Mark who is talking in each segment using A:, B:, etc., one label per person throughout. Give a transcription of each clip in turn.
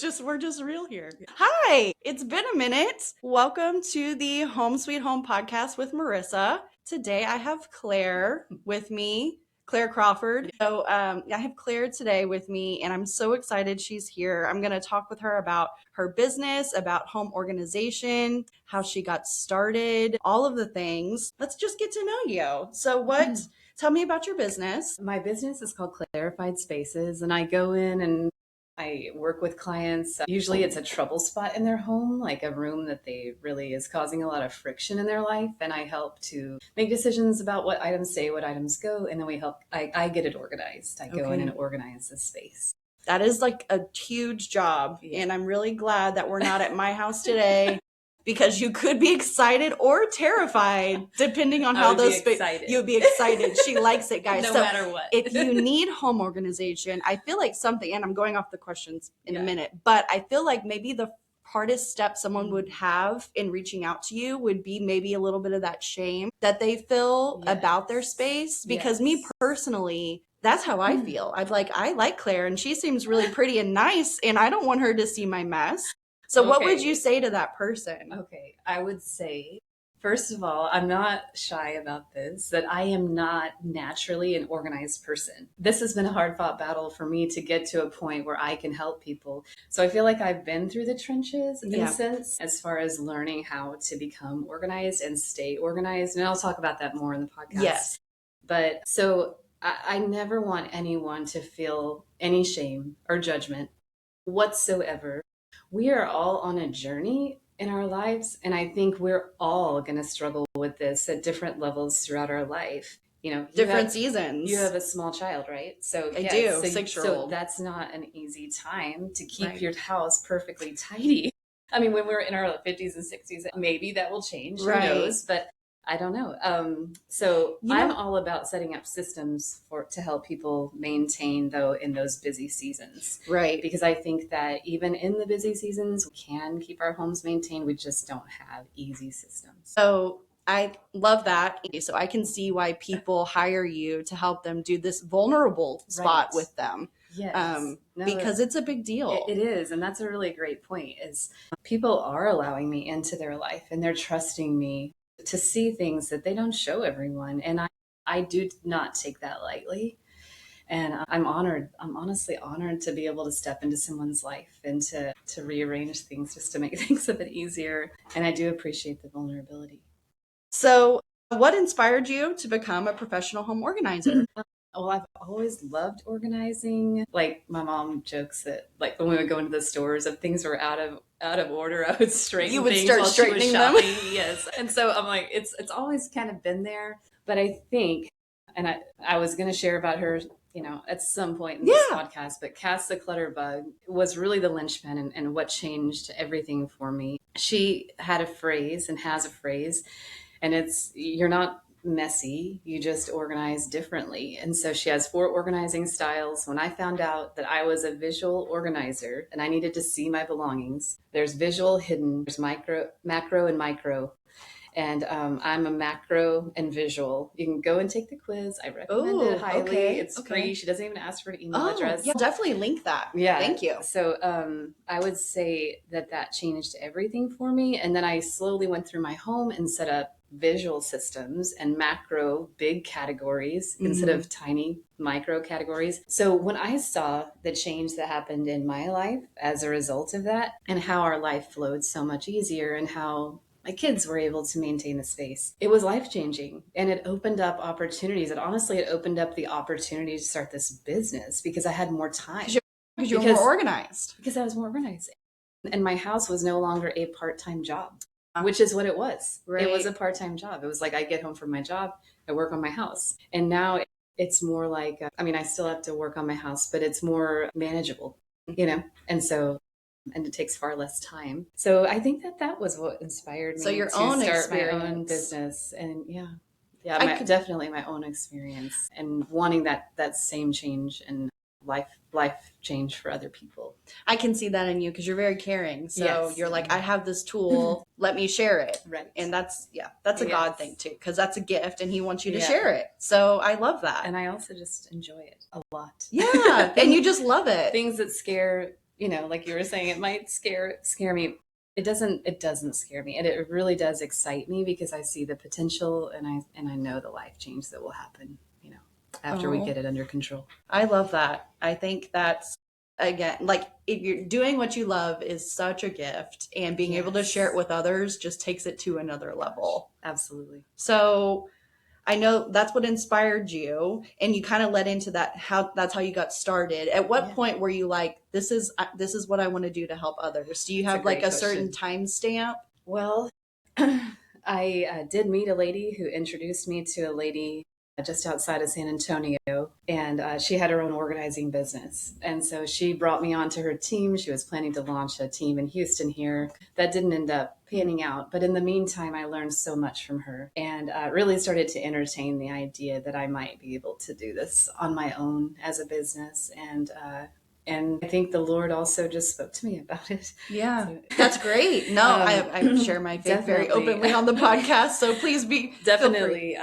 A: we're just real here. Hi, it's been a minute. Welcome to the Home Sweet Home podcast with Marissa. Today I have Claire with me, Claire Crawford. So I have Claire today with me, and I'm so excited she's here. I'm going to talk with her about her business, about home organization, how she got started, all of the things. Let's just get to know you. So tell me about your business.
B: My business is called Clarified Spaces, and I go in and I work with clients. Usually it's a trouble spot in their home, like a room that they really is causing a lot of friction in their life. And I help to make decisions about what items stay, what items go. And then I get it organized. I go in and organize the space.
A: That is like a huge job. Yeah. And I'm really glad that we're not at my house today because you could be excited or terrified depending on how those you'd be excited. She likes it, guys.
B: No matter what.
A: If you need home organization, I feel like something, and I'm going off the questions in a minute, but I feel like maybe the hardest step someone would have in reaching out to you would be maybe a little bit of that shame that they feel about their space. Because me personally, that's how I feel. I like Claire and she seems really pretty and nice and I don't want her to see my mess. So what would you say to that person?
B: Okay, I would say, first of all, I'm not shy about this, that I am not naturally an organized person. This has been a hard-fought battle for me to get to a point where I can help people. So I feel like I've been through the trenches in a sense, as far as learning how to become organized and stay organized. And I'll talk about that more in the podcast.
A: Yes.
B: But so I never want anyone to feel any shame or judgment whatsoever. We are all on a journey in our lives, and I think we're all going to struggle with this at different levels throughout our life. You know,
A: different seasons.
B: You have a small child, right? So
A: I do, 6-year-old.
B: So that's not an easy time to keep your house perfectly tidy. I mean, when we're in our 50s and 60s, maybe that will change. Who knows? But I don't know. I'm all about setting up systems to help people maintain, though, in those busy seasons.
A: Right.
B: Because I think that even in the busy seasons, we can keep our homes maintained. We just don't have easy systems.
A: So I love that. So I can see why people hire you to help them do this vulnerable spot with them.
B: Yes.
A: Because it's a big deal.
B: It is. And that's a really great point, is people are allowing me into their life and they're trusting me to see things that they don't show everyone. And I do not take that lightly. And I'm honored. I'm honestly honored to be able to step into someone's life and to rearrange things just to make things a bit easier. And I do appreciate the vulnerability.
A: So what inspired you to become a professional home organizer?
B: Well, I've always loved organizing. Like, my mom jokes that, like, when we would go into the stores, if things were out of order, I would straighten things.
A: You would start straightening them.
B: Yes. And so I'm like, it's always kind of been there. But I think, and I was going to share about her, at some point in this podcast, but Cass the Clutter Bug was really the linchpin and what changed everything for me. She had a phrase and has a phrase, and it's, you're not messy, you just organize differently. And so she has 4 organizing styles. When I found out that I was a visual organizer and I needed to see my belongings, there's visual, hidden, there's macro and micro. And I'm a macro and visual. You can go and take the quiz. I recommend it highly. It's free. She doesn't even ask for an email address.
A: Yeah, definitely link that.
B: Yeah.
A: Thank you.
B: So I would say that changed everything for me. And then I slowly went through my home and set up visual systems and macro big categories instead of tiny micro categories. So when I saw the change that happened in my life as a result of that, and how our life flowed so much easier, and how my kids were able to maintain the space, it was life-changing. And it opened up opportunities. And honestly, it opened up the opportunity to start this business because I had more time.
A: Because you were more organized.
B: Because I was more organized. And my house was no longer a part-time job, which is what it was. Right. It was a part-time job. It was like, I get home from my job, I work on my house. And now it's more like, I still have to work on my house, but it's more manageable, and it takes far less time. So I think that was what inspired me to start my own business. And definitely my own experience and wanting that same change and life change for other people.
A: I can see that in you because you're very caring. So you're like, I have this tool, let me share it.
B: Right.
A: And that's a God thing too, because that's a gift and he wants you to share it. So I love that.
B: And I also just enjoy it a lot.
A: Yeah. And you just love it.
B: Things that scare like you were saying, it might scare me. It doesn't scare me. And it really does excite me because I see the potential, and I know the life change that will happen, after we get it under control.
A: I love that. I think that's, again, like, if you're doing what you love is such a gift, and being able to share it with others just takes it to another level.
B: Absolutely.
A: So I know that's what inspired you, and you kind of led into that, that's how you got started. At what point were you like, this is what I want to do to help others? Do you have like a certain time stamp?
B: Well, I did meet a lady who introduced me to a lady just outside of San Antonio, and she had her own organizing business. And so she brought me onto her team. She was planning to launch a team in Houston here. That didn't end up panning out. But in the meantime, I learned so much from her, and really started to entertain the idea that I might be able to do this on my own as a business. And I think the Lord also just spoke to me about it.
A: Yeah, so, that's great. No, I share my faith very openly on the podcast, so please be
B: definitely.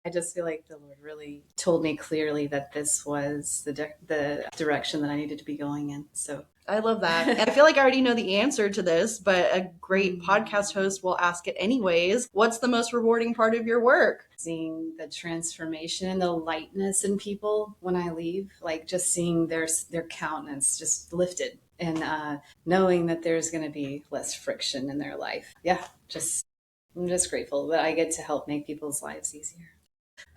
B: I just feel like the Lord really told me clearly that this was the direction that I needed to be going in. So
A: I love that. And I feel like I already know the answer to this, but a great podcast host will ask it anyways. What's the most rewarding part of your work?
B: Seeing the transformation and the lightness in people when I leave, like just seeing their countenance just lifted, and knowing that there's going to be less friction in their life. Yeah, I'm just grateful that I get to help make people's lives easier.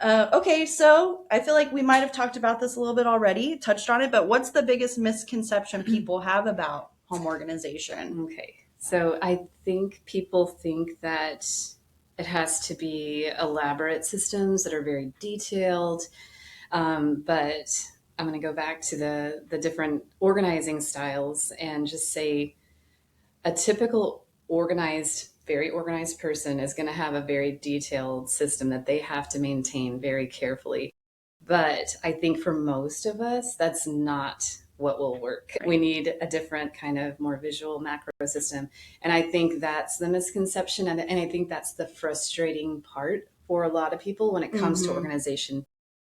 A: Okay, so I feel like we might have talked about this a little bit already, touched on it, but what's the biggest misconception people have about home organization?
B: Okay, so I think people think that it has to be elaborate systems that are very detailed, but I'm going to go back to the different organizing styles and just say a typical very organized person is going to have a very detailed system that they have to maintain very carefully. But I think for most of us, that's not what will work. Right. We need a different kind of more visual macro system. And I think that's the misconception. And I think that's the frustrating part for a lot of people when it comes to organization,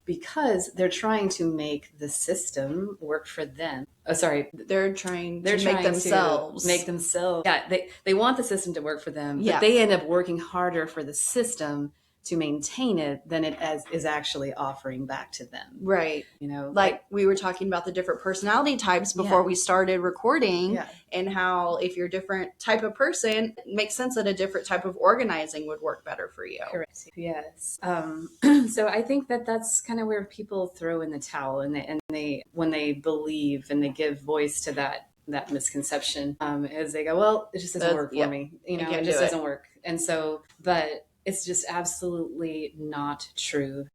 B: because they're trying to make the system work for them. Oh, sorry.
A: They're trying to make themselves.
B: Yeah, they want the system to work for them, but they end up working harder for the system to maintain it than it is actually offering back to them.
A: Right. Like we were talking about the different personality types before we started recording, and how if you're a different type of person, it makes sense that a different type of organizing would work better for you.
B: Correct. Yes. So I think that's kind of where people throw in the towel, and they when they believe and they give voice to that misconception, as they go, well, it just doesn't work for me. It just doesn't work. And so, but it's just absolutely not true.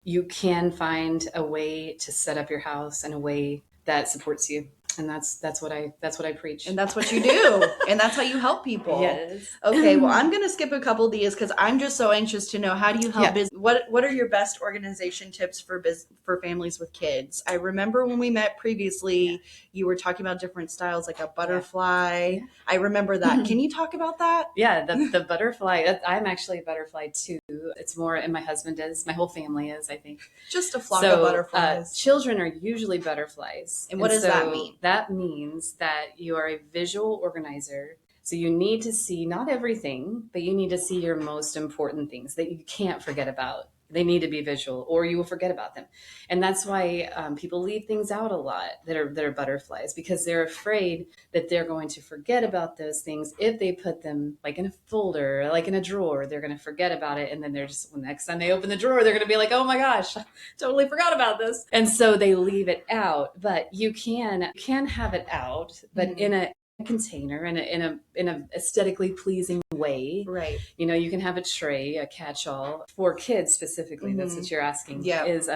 B: You can find a way to set up your house in a way that supports you. And that's what I preach.
A: And that's what you do. And that's how you help people.
B: Yes.
A: Okay, well, I'm going to skip a couple of these because I'm just so anxious to know, how do you help business? What are your best organization tips for families with kids? I remember when we met previously, you were talking about different styles, like a butterfly. Yeah. I remember that. Can you talk about that?
B: Yeah, the butterfly. I'm actually a butterfly too. It's more, and my husband is. My whole family is, I think.
A: Just a flock of butterflies.
B: Children are usually butterflies.
A: And what does that mean?
B: That means that you are a visual organizer. So you need to see not everything, but you need to see your most important things that you can't forget about. They need to be visual, or you will forget about them. And that's why people leave things out a lot that are butterflies, because they're afraid that they're going to forget about those things if they put them like in a folder, like in a drawer. They're going to forget about it, and then when next time they open the drawer, they're going to be like, "Oh my gosh, I totally forgot about this." And so they leave it out. But you can have it out, but in a container, in a aesthetically pleasing way.
A: Right.
B: You can have a tray, a catch-all for kids specifically. That's what you're asking.
A: Yeah.
B: Is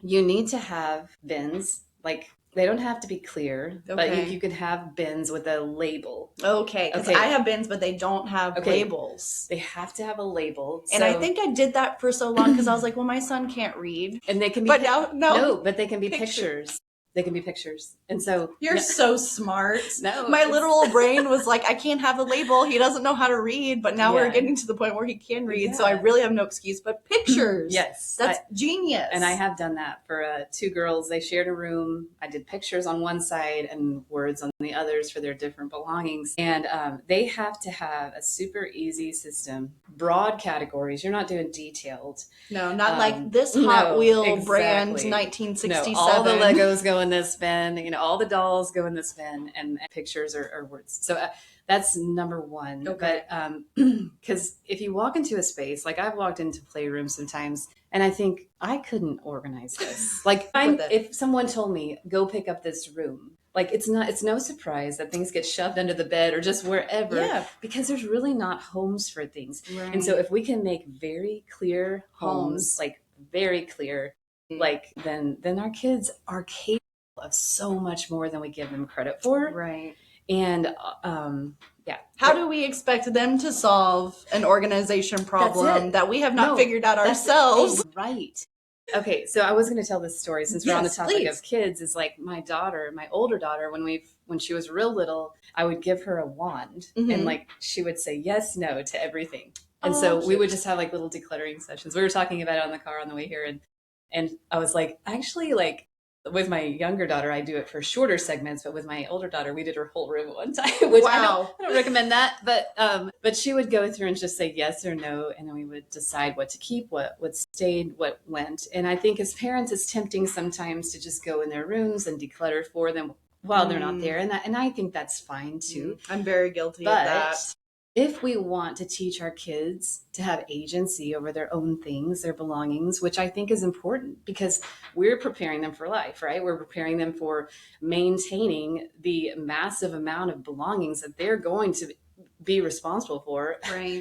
B: you need to have bins. Like, they don't have to be clear, but you can have bins with a label.
A: Okay. Because I have bins, but they don't have labels.
B: They have to have a label.
A: And I think I did that for so long because I was like, well, my son can't read.
B: And they can be,
A: but now,
B: but they can be pictures. They can be pictures. And so
A: you're so smart.
B: No,
A: my little brain was like, I can't have a label. He doesn't know how to read, but now we're getting to the point where he can read. So I really have no excuse, but pictures.
B: Yes.
A: That's genius.
B: And I have done that for 2 girls. They shared a room. I did pictures on one side and words on the others for their different belongings. And they have to have a super easy system, broad categories. You're not doing detailed.
A: No, not like this Hot Wheel brand 1967.
B: No, all the Legos go in this bin. All the dolls go in this bin, and pictures are words. So that's number one.
A: Okay.
B: But because if you walk into a space, like I've walked into playrooms sometimes, and I think I couldn't organize this. Like if someone told me, go pick up this room, like it's no surprise that things get shoved under the bed or just wherever, because there's really not homes for things. Right. And so if we can make very clear homes, like very clear, like then our kids are capable of so much more than we give them credit for.
A: Right.
B: And
A: how do we expect them to solve an organization problem that we have not figured out ourselves?
B: Right. Okay, so I was going to tell this story since we're on the topic of kids. Is like my older daughter, when she was real little, I would give her a wand, and like she would say yes, no to everything. And so we would just have like little decluttering sessions. We were talking about it on the car on the way here, and I was like, actually, like with my younger daughter, I do it for shorter segments, but with my older daughter, we did her whole room at one time, which I don't recommend that. But she would go through and just say yes or no, and then we would decide what to keep, what stayed, what went. And I think as parents, it's tempting sometimes to just go in their rooms and declutter for them while they're not there, and I think that's fine too.
A: I'm very guilty of that.
B: If we want to teach our kids to have agency over their own things, their belongings, which I think is important because we're preparing them for life, right? We're preparing them for maintaining the massive amount of belongings that they're going to be responsible for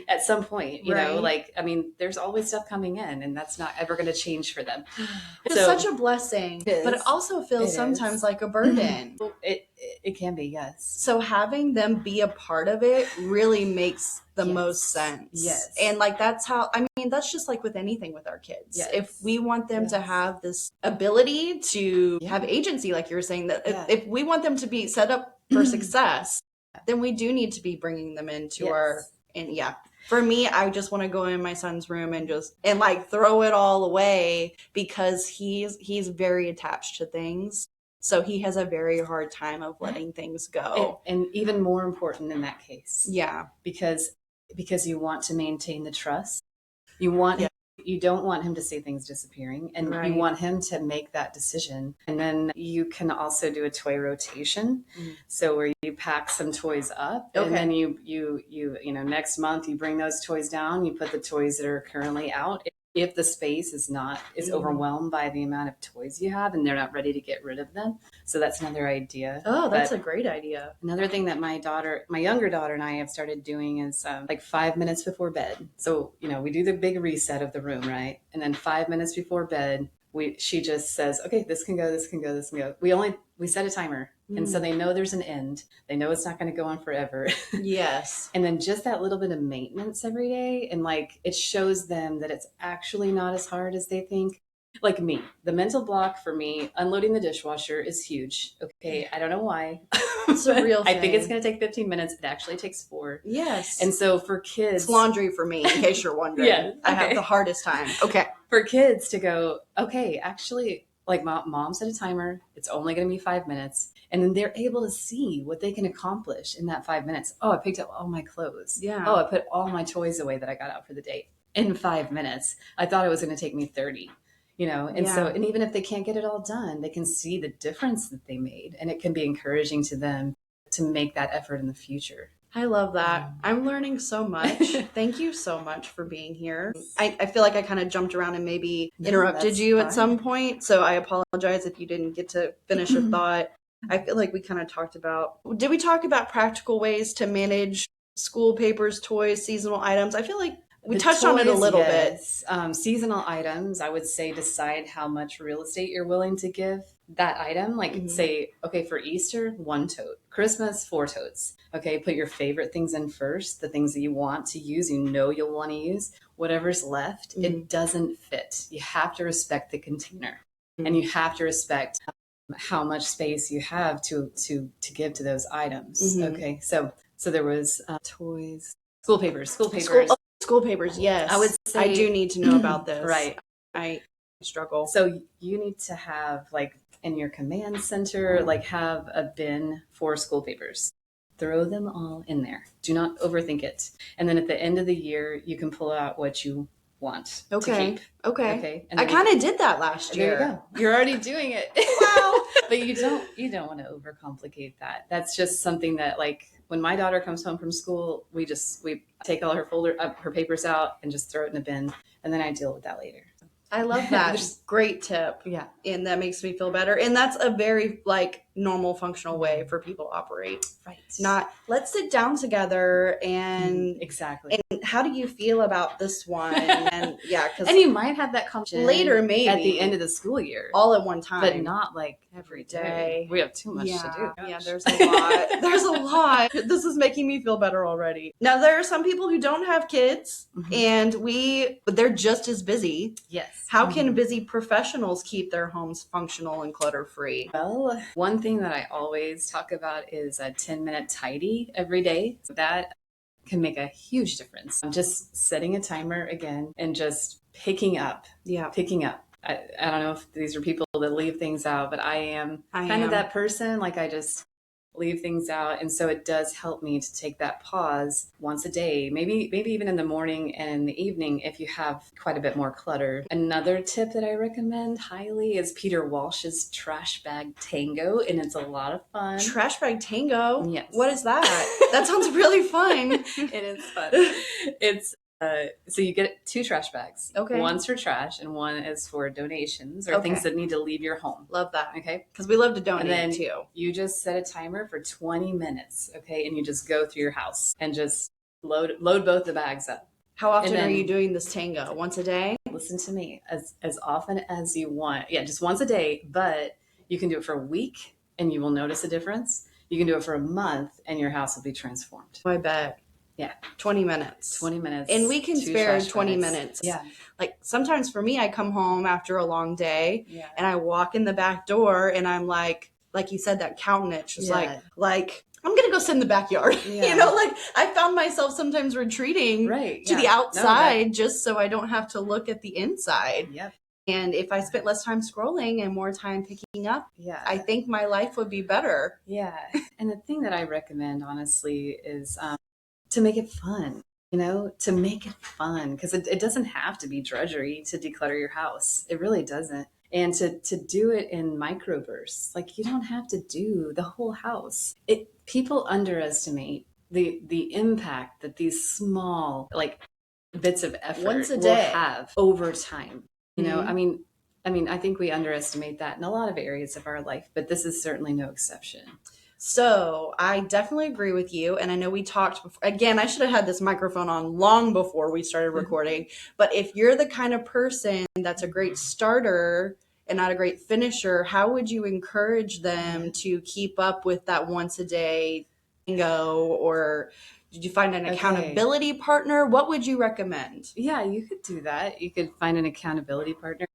B: at some point, you know, like, I mean, there's always stuff coming in and that's not ever going to change for them.
A: It's such a blessing, but it also feels sometimes like a burden.
B: It can be, yes.
A: So having them be a part of it really makes the most sense.
B: Yes.
A: And like, that's just like with anything with our kids. Yes. If we want them to have this ability to have agency, like you were saying, that if we want them to be set up for success, then we do need to be bringing them into for me, I just want to go in my son's room and like throw it all away because he's very attached to things. So he has a very hard time of letting things go.
B: And even more important in that case.
A: Yeah.
B: Because you want to maintain the trust. You don't want him to see things disappearing, and you want him to make that decision. And then you can also do a toy rotation. So where you pack some toys up and then you next month you bring those toys down, you put the toys that are currently out. If the space is overwhelmed by the amount of toys you have and they're not ready to get rid of them. So that's another idea.
A: Oh, that's a great idea.
B: Another thing that my younger daughter and I have started doing is like 5 minutes before bed. So, we do the big reset of the room, right? And then 5 minutes before bed, she just says, okay, this can go, this can go, this can go. We set a timer. And so they know there's an end. They know it's not going to go on forever.
A: Yes.
B: And then just that little bit of maintenance every day. And like, it shows them that it's actually not as hard as they think. Like me, the mental block for me, unloading the dishwasher is huge. Okay. I don't know why.
A: It's a real thing.
B: I think it's going to take 15 minutes. It actually takes 4.
A: Yes.
B: And so for kids,
A: it's laundry for me, in case you're wondering. I have the hardest time. Okay.
B: For kids to go, okay, actually, like mom set a timer. It's only going to be 5 minutes. And then they're able to see what they can accomplish in that 5 minutes. Oh, I picked up all my clothes.
A: Yeah.
B: Oh, I put all my toys away that I got out for the day in 5 minutes. I thought it was going to take me 30, And so, and even if they can't get it all done, they can see the difference that they made. And it can be encouraging to them to make that effort in the future.
A: I love that. I'm learning so much. Thank you so much for being here. I feel like I kind of jumped around and maybe interrupted you at some point. So I apologize if you didn't get to finish your thought. I feel like we kind of did we talk about practical ways to manage school papers, toys, seasonal items? I feel like we touched on it a little bit.
B: Seasonal items, I would say decide how much real estate you're willing to give that item. Like say, okay, for Easter, 1 tote. Christmas, 4 totes. Okay, put your favorite things in first, the things that you want to use, you'll want to use. Whatever's left, it doesn't fit. You have to respect the container and you have to respect how much space you have to give to those items. Okay, so there was toys, school papers.
A: School papers, yes.
B: I would say
A: I do need to know about this.
B: Right.
A: I struggle.
B: So you need to have, like, in your command center, like, have a bin for school papers. Throw them all in there. Do not overthink it. And then at the end of the year, you can pull out what you want to keep.
A: Okay.
B: And
A: I kind of did that last year.
B: There you go. You're already doing it.
A: Wow.
B: But you don't want to overcomplicate that. That's just something that, like, when my daughter comes home from school, we take all her papers out and just throw it in the bin, and then I deal with that later.
A: I love that. Great tip.
B: Yeah.
A: And that makes me feel better. And that's a very, like, normal functional way for people to operate.
B: Right.
A: Not, let's sit down together and
B: exactly.
A: And how do you feel about this one? And yeah, because
B: and you might have that conversation
A: later, maybe
B: at the end of the school year,
A: all at one time,
B: but not like every day. We have too much to do.
A: Yeah, there's a lot. There's a lot. This is making me feel better already. Now, there are some people who don't have kids, and they're just as busy.
B: Yes.
A: How can busy professionals keep their homes functional and clutter-free?
B: Well, one thing that I always talk about is a 10-minute tidy every day. That can make a huge difference. Just setting a timer again and just picking up. I don't know if these are people that leave things out, but I am kind of that person. Like, I just leave things out. And so it does help me to take that pause once a day, maybe even in the morning and in the evening if you have quite a bit more clutter. Another tip that I recommend highly is Peter Walsh's Trash Bag Tango, and it's a lot of fun.
A: Trash Bag Tango?
B: Yes.
A: What is that? That sounds really fun.
B: It is fun. It's so you get 2 trash bags.
A: Okay.
B: One's for trash and one is for donations or things that need to leave your home.
A: Love that.
B: Okay.
A: Because we love to donate,
B: and then
A: too.
B: You just set a timer for 20 minutes. Okay. And you just go through your house and just load both the bags up.
A: How often are you doing this tango? Once a day?
B: Listen to me. As often as you want. Yeah, just once a day. But you can do it for a week and you will notice a difference. You can do it for a month and your house will be transformed.
A: I bet.
B: Yeah.
A: 20 minutes.
B: 20 minutes.
A: And we can spare 20 minutes.
B: Yeah.
A: Like, sometimes for me, I come home after a long day and I walk in the back door and I'm like you said, that counting it, just like I'm going to go sit in the backyard.
B: Yeah.
A: You know, like, I found myself sometimes retreating to the outside just so I don't have to look at the inside.
B: Yep.
A: And if I spent less time scrolling and more time picking up, I think my life would be better.
B: Yeah. And the thing that I recommend, honestly, is to make it fun, to make it fun, because it doesn't have to be drudgery to declutter your house. It really doesn't. And to do it in microbursts, like, you don't have to do the whole house. People underestimate the impact that these small, like, bits of effort
A: once a
B: will
A: day
B: have over time. I mean, I think we underestimate that in a lot of areas of our life, but this is certainly no exception.
A: So I definitely agree with you. And I know we talked before. Again, I should have had this microphone on long before we started recording. But if you're the kind of person that's a great starter and not a great finisher, how would you encourage them to keep up with that once a day bingo? Or did you find an accountability partner? What would you recommend?
B: Yeah, you could do that. You could find an accountability partner.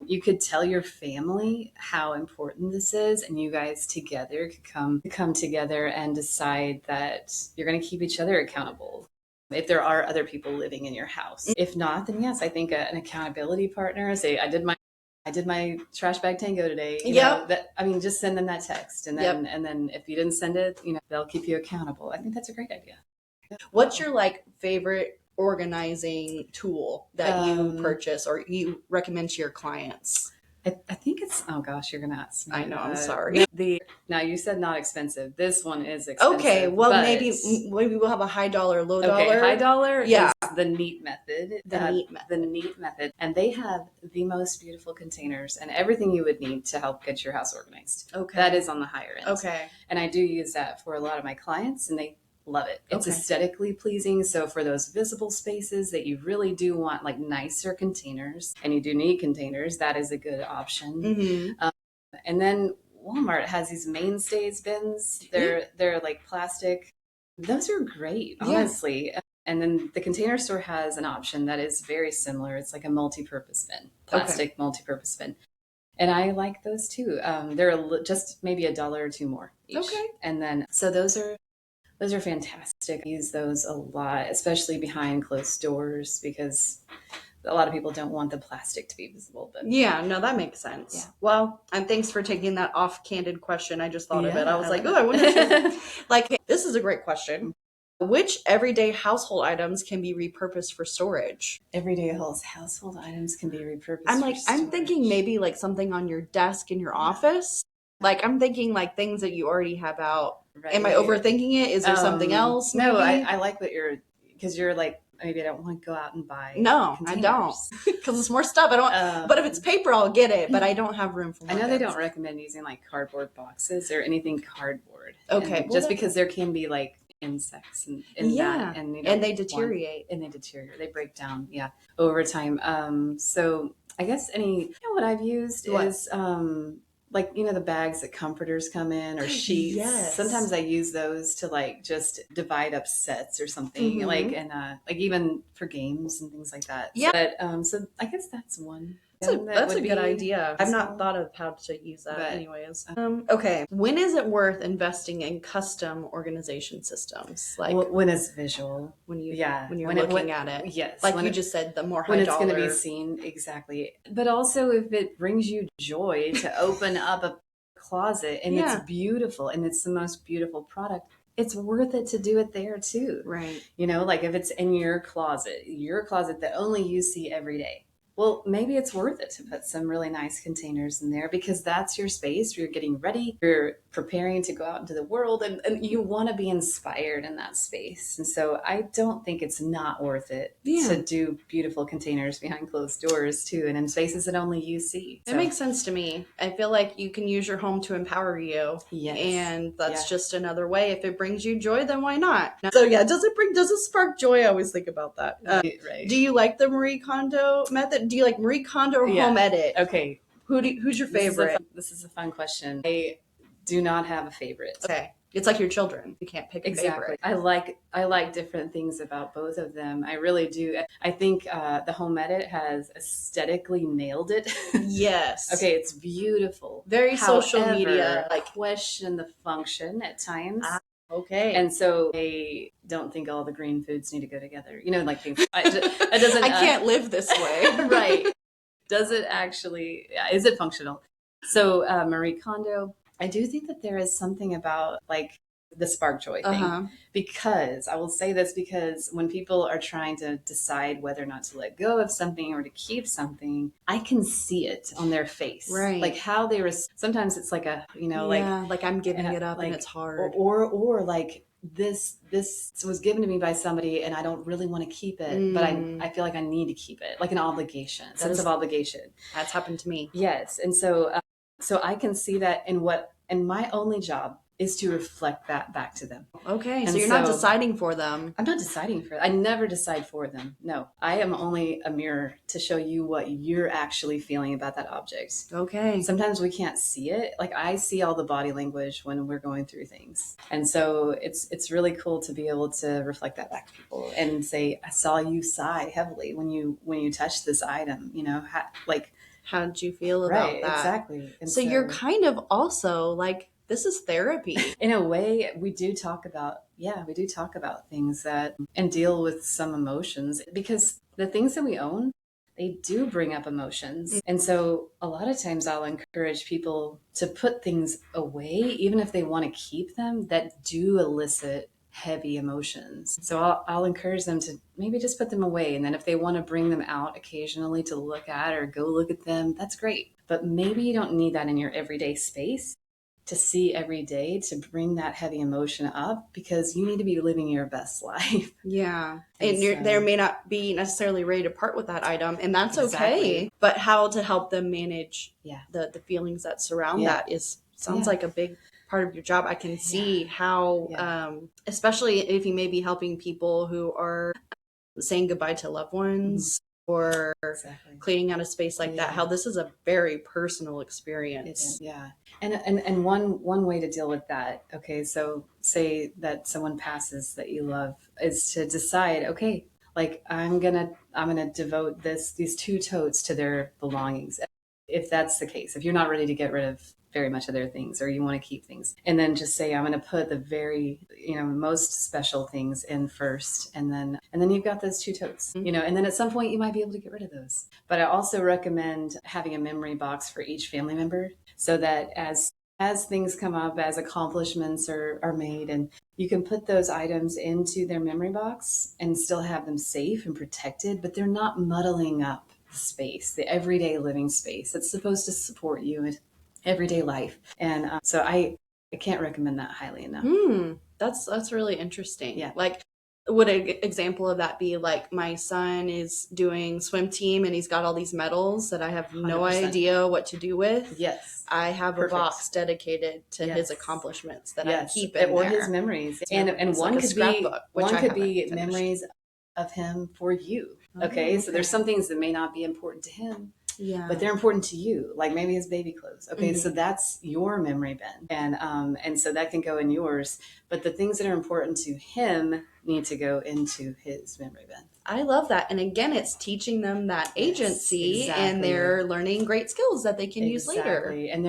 B: You could tell your family how important this is, and you guys together could come together and decide that you're going to keep each other accountable if there are other people living in your house. If not, then yes, I think an accountability partner. Say, I did my trash bag tango today. Just send them that text, and then if you didn't send it, they'll keep you accountable. I think that's a great idea.
A: What's your favorite organizing tool that you purchase or you recommend to your clients?
B: I think it's, oh gosh, you're going to ask me.
A: I know, I'm sorry.
B: Now you said not expensive. This one is expensive.
A: Okay, well, maybe we'll have a high dollar, low dollar.
B: Okay, high dollar is the neat method. The neat method. And they have the most beautiful containers and everything you would need to help get your house organized. Okay. That is on the higher end.
A: Okay.
B: And I do use that for a lot of my clients, and they love it. It's aesthetically pleasing. So for those visible spaces that you really do want, like, nicer containers, and you do need containers, that is a good option. And then Walmart has these mainstays bins. They're like plastic. Those are great, honestly. And then the Container Store has an option that is very similar. It's like a multi-purpose bin, plastic multi-purpose bin. And I like those too. They're just maybe $1 or $2 more each.
A: Okay.
B: And then, so those are fantastic. I use those a lot, especially behind closed doors, because a lot of people don't want the plastic to be visible. But
A: yeah, no, that makes sense.
B: Yeah.
A: Well, and thanks for taking that off-candid question. I just thought of it.
B: Yeah,
A: I was
B: I
A: like,
B: love
A: oh, I wonder if
B: it.
A: she's like, this is a great question. Which everyday household items can be repurposed for storage?
B: Everyday household items can be repurposed.
A: I'm thinking maybe like something on your desk in your office. Like I'm thinking like things that you already have out.
B: Right.
A: Am I overthinking it? Is there something else?
B: No,
A: maybe?
B: I like what because you're like, maybe I don't want to go out and buy.
A: No,
B: containers.
A: I don't, because it's more stuff. I don't. But if it's paper, I'll get it. But I don't have room for.
B: I know they don't recommend using like cardboard boxes or anything cardboard.
A: Okay,
B: just because there can be like insects and that, and
A: they deteriorate.
B: They break down, over time. So I guess what I've used is like, the bags that comforters come in, or sheets.
A: Yes.
B: Sometimes I use those to like just divide up sets or something, like, and like even for games and things like that.
A: Yeah.
B: But so I guess that's one.
A: That's a good idea. I've not thought of how to use that, anyways. Okay. When is it worth investing in custom organization systems? Like
B: when it's visual,
A: when you're looking at it.
B: Yes.
A: Like you just said, the more high
B: when it's
A: dollar.
B: going to be seen, exactly. But also if it brings you joy to open up a closet and it's beautiful and it's the most beautiful product, it's worth it to do it there too.
A: Right.
B: Like if it's in your closet that only you see every day. Well, maybe it's worth it to put some really nice containers in there, because that's your space. You're getting ready. You're preparing to go out into the world, and you want to be inspired in that space. And so I don't think it's not worth it to do beautiful containers behind closed doors too, and in spaces that only you see.
A: It makes sense to me. I feel like you can use your home to empower you.
B: Yes.
A: And that's just another way. If it brings you joy, then why not? So does it spark joy? I always think about that.
B: Right.
A: Do you like the Marie Kondo method? Do you like Marie Kondo or home edit?
B: Okay.
A: Who's your favorite?
B: This is a fun question. I do not have a favorite.
A: Okay. It's like your children. You can't pick a favorite.
B: I like different things about both of them. I really do. I think the home edit has aesthetically nailed it.
A: Yes.
B: Okay, it's beautiful.
A: Very social media.
B: Like, question the function at times.
A: Okay.
B: And so I don't think all the green foods need to go together. Like things. It doesn't.
A: I can't live this way.
B: Right. Does it actually? Is it functional? So Marie Kondo. I do think that there is something about like the spark joy thing, because I will say this, because when people are trying to decide whether or not to let go of something or to keep something, I can see it on their face,
A: right?
B: Like how they sometimes it's like
A: like I'm giving it up, and it's hard,
B: or like this was given to me by somebody and I don't really want to keep it, but I feel like I need to keep it, like an obligation, sense of obligation.
A: That's happened to me.
B: Yes, and so I can see that and my only job is to reflect that back to them.
A: Okay, so you're not deciding for them.
B: I'm not deciding for them. I never decide for them. No, I am only a mirror to show you what you're actually feeling about that object.
A: Okay.
B: Sometimes we can't see it. Like I see all the body language when we're going through things. And so it's really cool to be able to reflect that back to people and say, I saw you sigh heavily when you touched this item,
A: how did you feel about that?
B: Exactly. And
A: so you're kind of also like, this is therapy.
B: In a way, we do talk about things and deal with some emotions, because the things that we own, they do bring up emotions. And so a lot of times I'll encourage people to put things away, even if they want to keep them, that do elicit heavy emotions. So I'll encourage them to maybe just put them away. And then if they want to bring them out occasionally to look at or go look at them, that's great. But maybe you don't need that in your everyday space to see every day to bring that heavy emotion up, because you need to be living your best life.
A: Yeah. And there may not be necessarily ready to part with that item, and that's okay. But how to help them manage the feelings that surround that sounds like a big part of your job. I can see how, especially if you may be helping people who are saying goodbye to loved ones, or cleaning out a space like that, how this is a very personal experience.
B: And one way to deal with that, okay, so say that someone passes that you love, is to decide, okay, like I'm gonna devote these 2 totes to their belongings. if that's the case, if you're not ready to get rid of very much of their things, or you want to keep things, and then just say, I'm going to put the very, most special things in first. And then you've got those two totes, and then at some point you might be able to get rid of those. But I also recommend having a memory box for each family member, so that as things come up, as accomplishments are made, and you can put those items into their memory box and still have them safe and protected, but they're not muddling up the space, the everyday living space that's supposed to support you in everyday life. And so I can't recommend that highly enough.
A: That's really interesting.
B: Yeah.
A: Like, would an example of that be like, my son is doing swim team and he's got all these medals that I have no
B: 100%.
A: idea what to do with?
B: Yes.
A: I have
B: Perfect.
A: a box dedicated to
B: Yes.
A: his accomplishments that
B: Yes.
A: I keep in
B: or
A: there.
B: his memories.
A: Yeah.
B: And
A: It's
B: one
A: like a
B: could be
A: scrapbook, which
B: one
A: I
B: could be
A: haven't finished.
B: memories of him for you.
A: Oh,
B: Okay. So
A: okay.
B: there's some things that may not be important to him,
A: Yeah.
B: but they're important to you, like maybe his baby clothes. Okay.
A: Mhm.
B: So that's your memory bin. And so that can go in yours. But the things that are important to him need to go into his memory bin.
A: I love that. And again, it's teaching them that
B: Yes,
A: agency,
B: exactly.
A: and they're learning great skills that they can use later.
B: And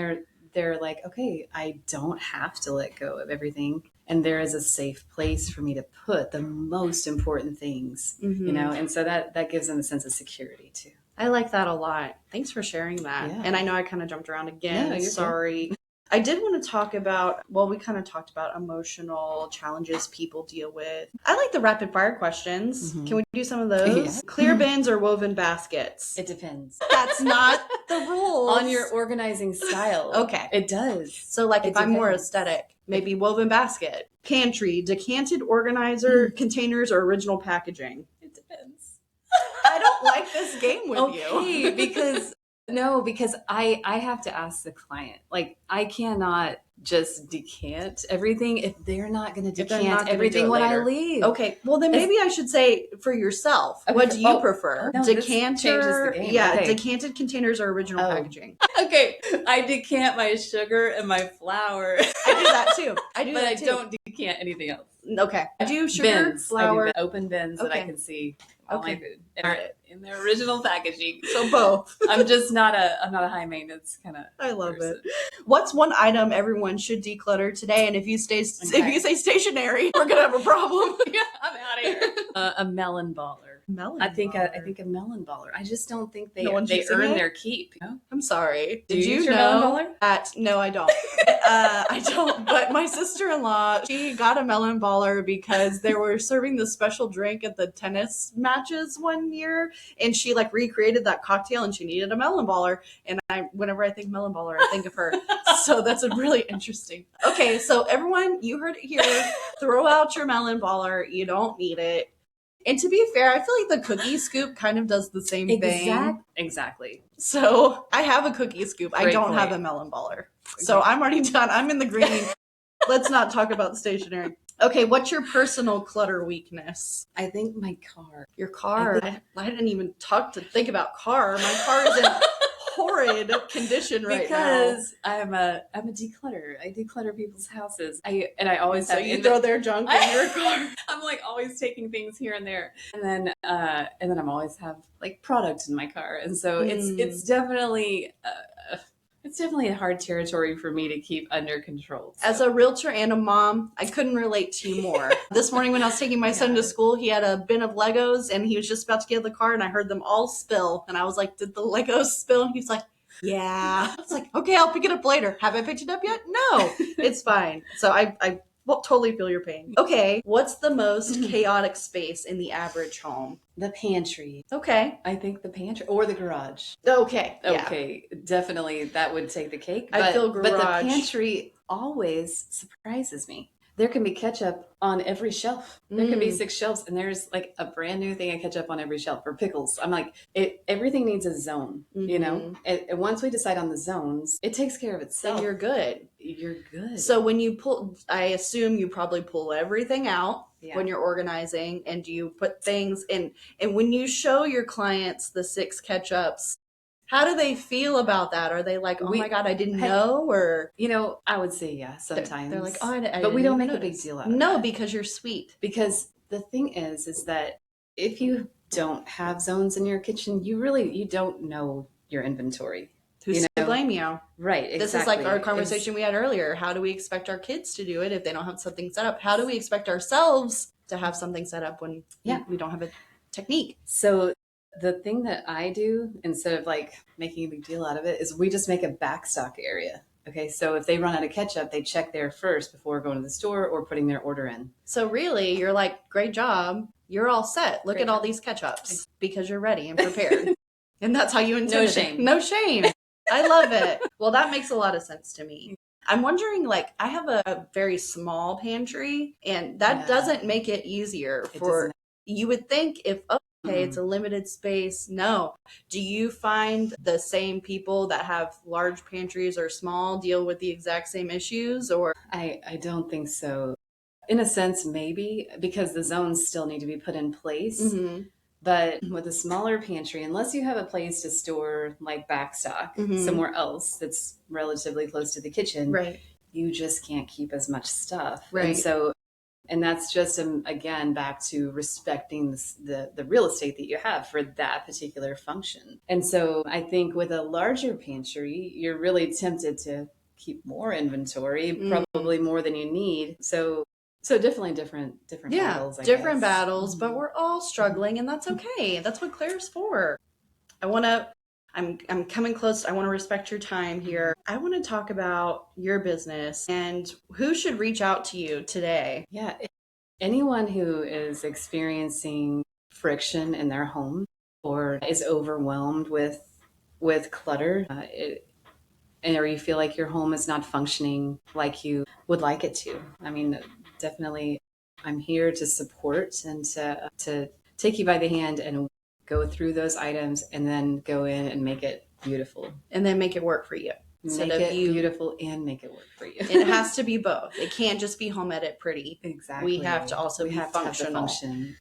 B: they're like, okay, I don't have to let go of everything. And there is a safe place for me to put the most important things, and so that gives them a sense of security too.
A: I like that a lot. Thanks for sharing that.
B: Yeah.
A: And I know I kind of jumped around again.
B: No, you're
A: Sorry.
B: good.
A: I did want to talk about, we kind of talked about emotional challenges people deal with. I like the rapid fire questions.
B: Mhm.
A: Can we do some of those?
B: Yeah.
A: Clear bins or woven baskets?
B: It depends
A: That's not the rules.
B: on your organizing style.
A: Okay.
B: It does.
A: So like, if I'm more
B: depends.
A: aesthetic, maybe woven basket. Pantry, decanted organizer, containers, or original packaging?
B: It depends.
A: I don't like this game with you.
B: Okay, because I have to ask the client. Like, I cannot just decant everything if they're not going to
A: If they're not
B: decant
A: gonna
B: everything
A: do it
B: when I
A: later.
B: leave.
A: Okay, well then maybe I should say for yourself.
B: Okay,
A: What do you prefer?
B: no, this
A: Decanter,
B: changes the game.
A: yeah,
B: Okay.
A: decanted containers or original
B: Oh.
A: packaging.
B: Okay, I decant my sugar and my flour.
A: I do that too. I do
B: but
A: that
B: I
A: too.
B: don't decant anything else.
A: Okay, I do sugar,
B: Bins.
A: flour.
B: I do open bins that I
A: Okay.
B: can see all
A: Okay.
B: my food in their original packaging.
A: So both.
B: I'm not a high maintenance kind of.
A: I love it. What's one item everyone should declutter today? And if you say stationary, we're gonna have a problem.
B: Yeah, I'm out of here. A melon baller.
A: Melon.
B: I think
A: baller.
B: a melon baller. I just don't think they
A: No one's using
B: earn
A: it?
B: their keep.
A: I'm sorry.
B: Do
A: Did
B: you
A: you
B: use your
A: know
B: melon baller?
A: that? No, I don't. I don't. But my sister-in-law, she got a melon baller because they were serving the special drink at the tennis matches one year, and she like recreated that cocktail, and she needed a melon baller. And whenever I think melon baller, I think of her. So that's a really interesting. Okay, so everyone, you heard it here. Throw out your melon baller. You don't need it. And to be fair, I feel like the cookie scoop kind of does the same thing.
B: Exactly.
A: So I have a cookie scoop. I
B: Great
A: don't
B: point.
A: have a melon baller. So I'm already done. I'm in the green. Let's not talk about the stationery. Okay, what's your personal clutter weakness?
B: I think my car.
A: Your car. I didn't even think about car. My car is in horrid condition right now.
B: Because I'm a declutterer. I declutter people's houses. I always
A: So
B: have.
A: you throw their junk in your car.
B: I'm like always taking things here and there, and then I'm always have like product in my car, and so it's definitely. It's definitely a hard territory for me to keep under control. So.
A: As a realtor and a mom, I couldn't relate to you more. This morning when I was taking my son to school, he had a bin of Legos and he was just about to get in the car and I heard them all spill. And I was like, did the Legos spill? And he's like, yeah. I was like, okay, I'll pick it up later. Have I picked it up yet? No, it's fine. So I totally feel your pain. Okay, what's the most chaotic space in the average home?
B: The pantry.
A: Okay.
B: I think the pantry or the garage.
A: Okay. Yeah.
B: Okay, definitely that would take the cake.
A: I feel garage.
B: But the pantry always surprises me. There can be ketchup on every shelf. There can be 6 shelves, and there's like a brand new thing of ketchup on every shelf, or pickles. I'm like, everything needs a zone, you know? And once we decide on the zones, it takes care of itself.
A: Then you're good.
B: You're good.
A: So when you pull, I assume you probably pull everything out when you're organizing, and do you put things in? And when you show your clients the 6 ketchups, how do they feel about that? Are they like, oh my God, I didn't know? Or,
B: I would say yes sometimes.
A: They're like, oh, I
B: but we don't make
A: notice.
B: a big deal out of
A: No,
B: that.
A: because you're sweet.
B: Because the thing is that if you don't have zones in your kitchen, you don't know your inventory.
A: Who's to blame you?
B: Right, exactly.
A: This is like our conversation we had earlier. How do we expect our kids to do it if they don't have something set up? How do we expect ourselves to have something set up when we don't have a technique?
B: So the thing that I do, instead of like making a big deal out of it, is we just make a backstock area. Okay, so if they run out of ketchup, they check there first before going to the store or putting their order in.
A: So really, you're like, great job. You're all set. Look at all these ketchups because you're ready and prepared. And that's how you intended it.
B: No shame.
A: No shame. I love it. Well, that makes a lot of sense to me. I'm wondering, like, I have a very small pantry, and that doesn't make it easier for, you would think if, okay, it's a limited space. No. Do you find the same people that have large pantries or small deal with the exact same issues? Or
B: I don't think so. In a sense, maybe, because the zones still need to be put in place. Mm-hmm. But with a smaller pantry, unless you have a place to store like backstock somewhere else that's relatively close to the kitchen, you just can't keep as much stuff. Right. And that's just, again, back to respecting the real estate that you have for that particular function. And so I think with a larger pantry, you're really tempted to keep more inventory, probably more than you need. So definitely different battles.
A: Different battles, but we're all struggling, and that's okay. That's what Claire's for. I'm coming close. I want to respect your time here. I want to talk about your business and who should reach out to you today.
B: Yeah, anyone who is experiencing friction in their home or is overwhelmed with clutter, or you feel like your home is not functioning like you would like it to. I mean, definitely, I'm here to support and to take you by the hand and go through those items and then go in and make it beautiful.
A: And then make it work for you.
B: Make it beautiful and make it work for you.
A: It has to be both. It can't just be home edit pretty.
B: Exactly.
A: We have to also be functional.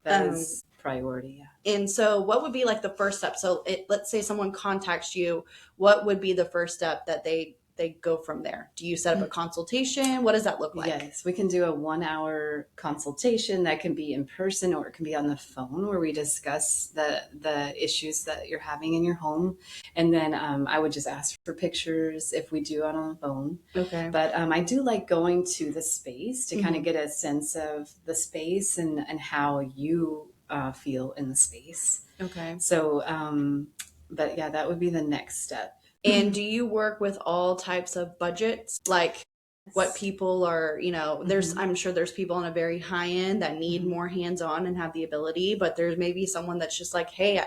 B: That is priority. Yeah.
A: And so what would be like the first step? So let's say someone contacts you. What would be the first step that they go from there? Do you set up a consultation? What does that look like?
B: Yes, we can do a 1-hour consultation that can be in person or it can be on the phone where we discuss the issues that you're having in your home. And then I would just ask for pictures if we do it on the phone. Okay. But I do like going to the space to kind of get a sense of the space and how you feel in the space. Okay. So, but yeah, that would be the next step.
A: And do you work with all types of budgets? Like what people are, I'm sure there's people on a very high end that need more hands-on and have the ability, but there's maybe someone that's just like, hey,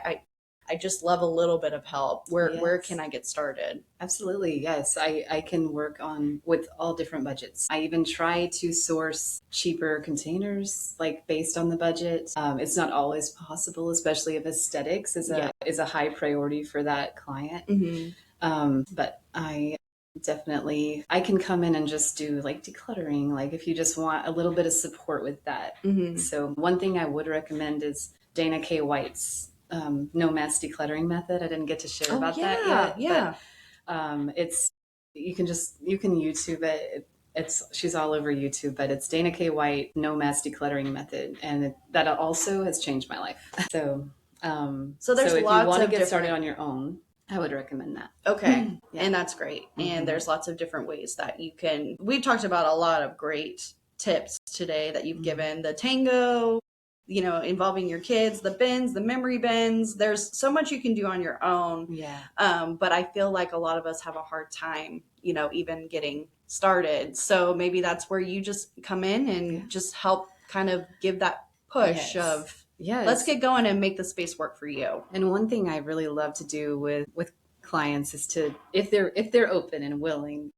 A: I just love a little bit of help. Where can I get started?
B: Absolutely. Yes. I can work with all different budgets. I even try to source cheaper containers, like based on the budget. It's not always possible, especially if aesthetics is a high priority for that client. Mm-hmm. But I can come in and just do like decluttering, like if you just want a little bit of support with that. Mm-hmm. So one thing I would recommend is Dana K. White's no mess decluttering method. I didn't get to share about that yet. Yeah. But, you can YouTube it. She's all over YouTube, but it's Dana K. White, no mess decluttering method. And that also has changed my life. So
A: there's
B: if
A: lots
B: you want to
A: of
B: get started on your own, I would recommend that.
A: Okay. Yeah. And that's great. And there's lots of different ways that you can, we've talked about a lot of great tips today that you've given. The tango, involving your kids, the bins, the memory bins. There's so much you can do on your own. Yeah. But I feel like a lot of us have a hard time, even getting started. So maybe that's where you just come in and just help kind of give that push of, let's get going and make the space work for you.
B: And one thing I really love to do with clients is to, if they're open and willing,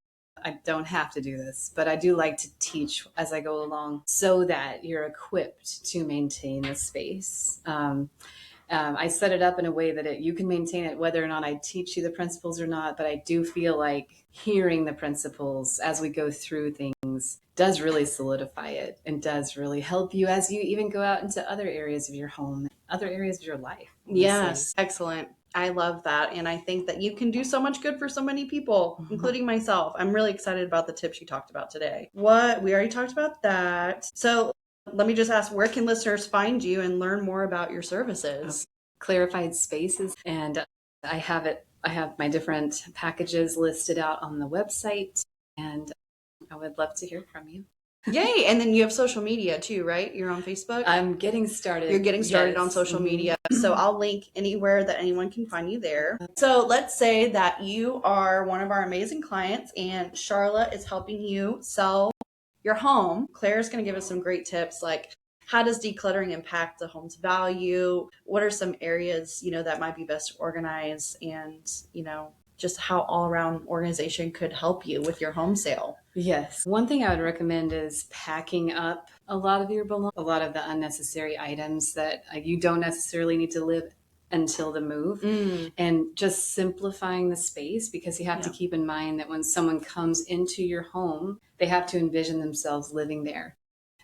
B: I don't have to do this, but I do like to teach as I go along so that you're equipped to maintain the space. I set it up in a way that you can maintain it whether or not I teach you the principles or not, but I do feel like hearing the principles as we go through things does really solidify it and does really help you as you even go out into other areas of your home, other areas of your life. Honestly.
A: Yes, excellent. I love that. And I think that you can do so much good for so many people, including myself. I'm really excited about the tips you talked about today. We already talked about that. So let me just ask, where can listeners find you and learn more about your services?
B: Clarified Spaces. And I have it I have my different packages listed out on the website, and I would love to hear from you.
A: Yay. And then you have social media too, right? You're on Facebook?
B: I'm getting started.
A: You're getting started
B: Yes.
A: on social
B: Mhm.
A: media. So I'll link anywhere that anyone can find you there. So let's say that you are one of our amazing clients and Charlotte is helping you sell your home. Claire's going to give us some great tips like how does decluttering impact the home's value? What are some areas, that might be best to organize, and, just how all around organization could help you with your home sale.
B: Yes. One thing I would recommend is packing up a lot of your belongings, a lot of the unnecessary items that you don't necessarily need to live until the move, and just simplifying the space, because you have to keep in mind that when someone comes into your home, they have to envision themselves living there.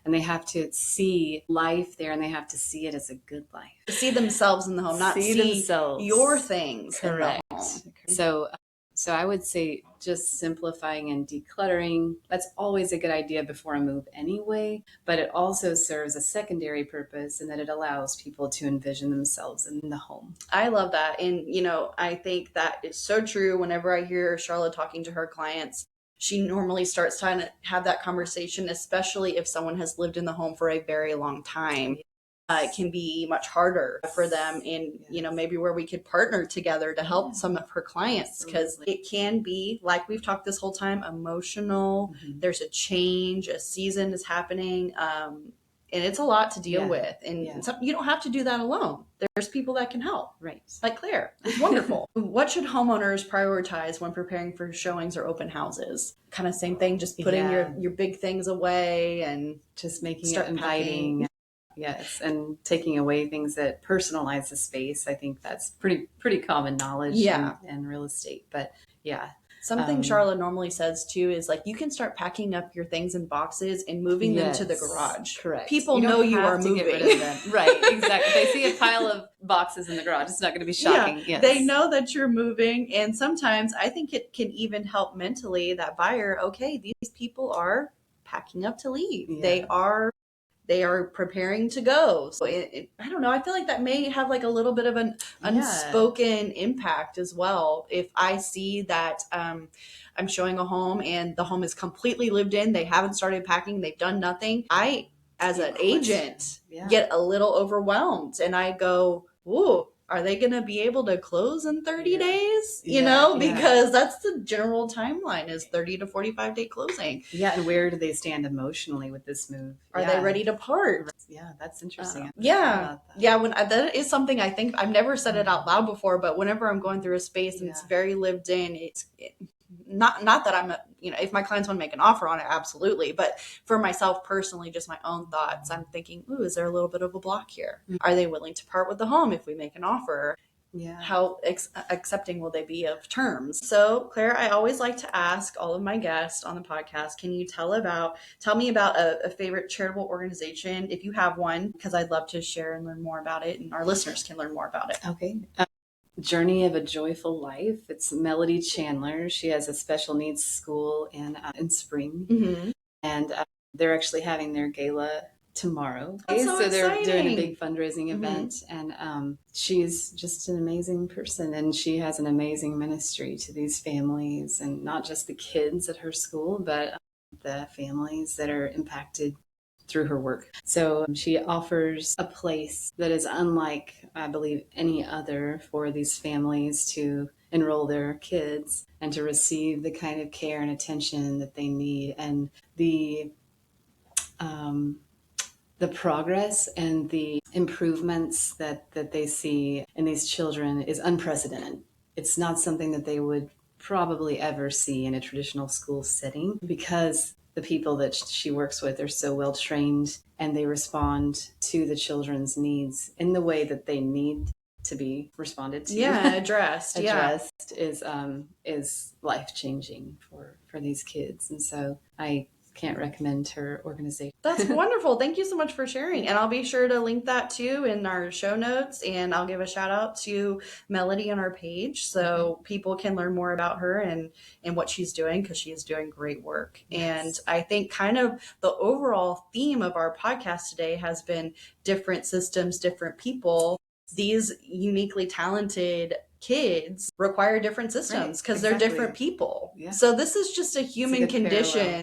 B: And they have to see life there, and they have to see it as a good life.
A: See themselves in the home, not see
B: themselves.
A: your things.
B: Correct.
A: In the home.
B: So I would say just simplifying and decluttering, that's always a good idea before a move anyway, but it also serves a secondary purpose in that it allows people to envision themselves in the home.
A: I love that. And, I think that is so true. Whenever I hear Charlotte talking to her clients, she normally starts trying to have that conversation, especially if someone has lived in the home for a very long time. It can be much harder for them, and maybe where we could partner together to help some of her clients, because it can be, like we've talked this whole time, emotional. There's a change, a season is happening, and it's a lot to deal with, and you don't have to do that alone. There's people that can help,
B: right?
A: Like Claire. It's wonderful. What should homeowners prioritize when preparing for showings or open houses? Kind of same thing, just putting your big things away and
B: just making it inviting. Yes, and taking away things that personalize the space. I think that's pretty common knowledge in real estate. But
A: something Charlotte normally says too is like, you can start packing up your things in boxes and moving them to the garage.
B: Correct.
A: People know you are moving.
B: Get rid of them. Right, exactly. If they see a pile of boxes in the garage, it's not going to be shocking.
A: Yeah, they know that you're moving. And sometimes I think it can even help mentally that buyer, okay, these people are packing up to leave. Yeah. They are preparing to go. So I don't know. I feel like that may have like a little bit of an unspoken impact as well. If I see that I'm showing a home and the home is completely lived in, they haven't started packing, they've done nothing. I, as an agent, get a little overwhelmed, and I go, ooh, are they going to be able to close in 30 days? Because that's the general timeline, is 30 to 45 day closing.
B: Yeah. And where do they stand emotionally with this move?
A: Are they ready to part?
B: Yeah, that's interesting.
A: That is something I think I've never said it out loud before, but whenever I'm going through a space and it's very lived in, not that I'm if my clients want to make an offer on it, absolutely. But for myself personally, just my own thoughts, I'm thinking, ooh, is there a little bit of a block here? Are they willing to part with the home if we make an offer? Yeah. How accepting will they be of terms? So, Claire, I always like to ask all of my guests on the podcast, can you tell me about a favorite charitable organization, if you have one, because I'd love to share and learn more about it, and our listeners can learn more about it.
B: Okay. Journey of a Joyful Life. It's Melody Chandler. She has a special needs school in spring, and they're actually having their gala tomorrow.
A: So
B: they're doing a big fundraising event, and she's just an amazing person, and she has an amazing ministry to these families, and not just the kids at her school, but the families that are impacted through her work. So she offers a place that is unlike, I believe, any other for these families to enroll their kids and to receive the kind of care and attention that they need. And the progress and the improvements that they see in these children is unprecedented. It's not something that they would probably ever see in a traditional school setting, because the people that she works with are so well trained, and they respond to the children's needs in the way that they need to be responded to.
A: Addressed
B: is life-changing for these kids. And so I can't recommend her organization.
A: That's wonderful. Thank you so much for sharing. And I'll be sure to link that too in our show notes. And I'll give a shout out to Melody on our page so people can learn more about her and what she's doing, because she is doing great work. Yes. And I think kind of the overall theme of our podcast today has been different systems, different people. These uniquely talented kids require different systems because they're different people.
B: Yeah.
A: So this is just a human condition.
B: Parallel.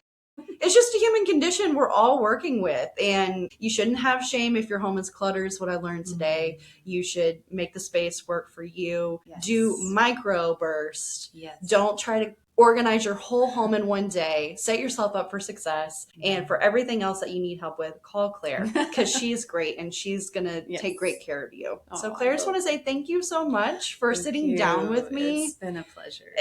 A: It's just a human condition we're all working with. And you shouldn't have shame if your home is cluttered, is what I learned today. You should make the space work for you.
B: Yes.
A: Do micro bursts.
B: Yes.
A: Don't try to organize your whole home in one day. Set yourself up for success. And for everything else that you need help with, call Claire because she's great and she's going to take great care of you. So Claire, I just want to say thank you so much for sitting down with me.
B: It's been a pleasure.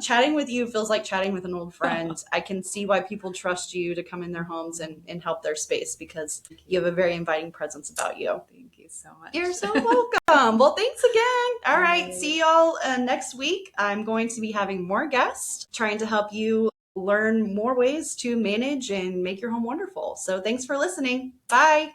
A: Chatting with you feels like chatting with an old friend. I can see why people trust you to come in their homes and help their space because you have a very inviting presence about you.
B: Thank you so much.
A: You're so welcome. Well, thanks again. All right. See y'all next week. I'm going to be having more guests trying to help you learn more ways to manage and make your home wonderful. So thanks for listening. Bye.